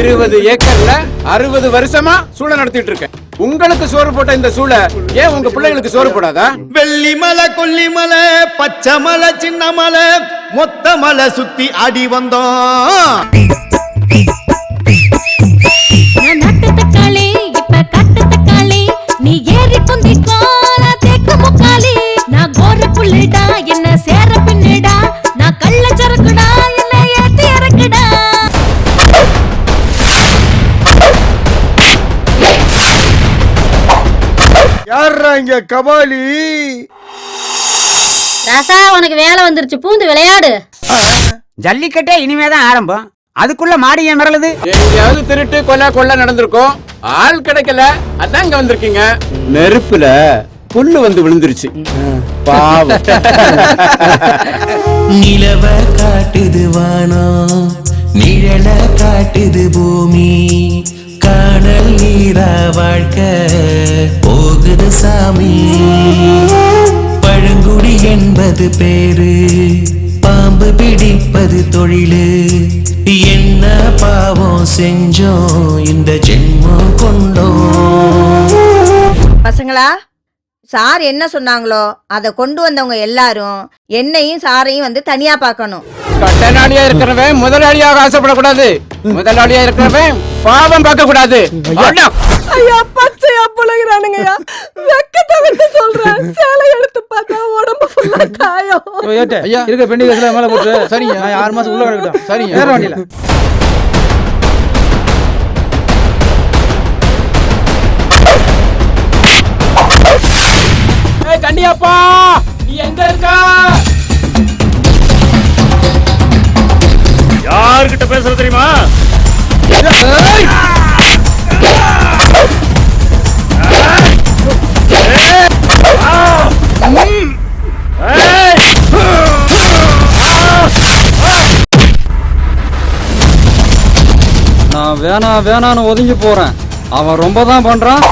20 ஏக்கர்ல 60 வருஷமா சூளை நடத்திட்டு இருக்கேன். உங்களுக்கு சோறு போட்ட இந்த சூளை ஏன் உங்க பிள்ளைகளுக்கு சோறு போடாதா? வெள்ளி மலை, கொல்லி மலை, பச்சை மலை, சின்ன மலை, மொத்த மலை சுத்தி அடி வந்தோம். நீ ஏறி குந்திக்கோ, நான் தேக்கு முக்காலி. நான் கோர புள்ளிடா, என்ன சேர பின்னிடா. நான் கள்ள சரக்குடா, என்ன ஏத்தி இறக்குடா. யாரா இங்க கபாலி? ராசா, உனக்கு வேலை வந்துருச்சு, பூந்து விளையாடு. ஜல்லிக்கட்டே இனிமேதான் ஆரம்பம். அதுக்குள்ள மாடி ஏன் மிரளுது? எங்கேயாவது திருட்டு கொலை நடந்திருக்கும். ஆள் கிடைக்கல, அதான் இங்க வந்திருக்கீங்க. நெருப்புல புல்லு வந்து விழுந்துருச்சு. பாவம். நிலவ காட்டுது வானம், நிழல காட்டுது பூமி. காணல் நீரா வாழ்க்கை போகுது சாமி. பழங்குடி என்பது பேரு, பாம்பு பிடிப்பது தொழிலு. என்ன பாவம் செஞ்சோம் இந்த ஜென்மம் கொண்டோம். பசங்களா, சார் என்ன சொன்னாங்களோ அதை கொண்டு வந்தவங்க எல்லாரும் என்னையும் சாரையும் வந்து தனியா பார்க்கணும். கட்டநாடியா இருக்கிறவன் முதலாளியாக ஆசைப்படக்கூடாது. முதலாளியா இருக்கிறவன் பாவம் பார்க்க கூடாது. ஐயா, பச்சையா புலகிறானுங்கய்யா. வெக்கத்தை விட்டு சொல்றேன். சேலை எடுத்து பார்த்தா உடம்பு ஃபுல்லா காயம். ஐயா இருக்க பெண்டி கேஸ்ல மேல போட்டு சரிங்க. 6 மாசம் உள்ள கிடக்கட்டும். சரிங்க, வேற வண்டியில. கண்டியாப்பா, நீ எங்க இருக்கா? யார்கிட்ட பேசுற தெரியுமா? நான் வேணான்னு ஒதுங்கி போறேன். அவன் ரொம்ப தான் பண்றான்.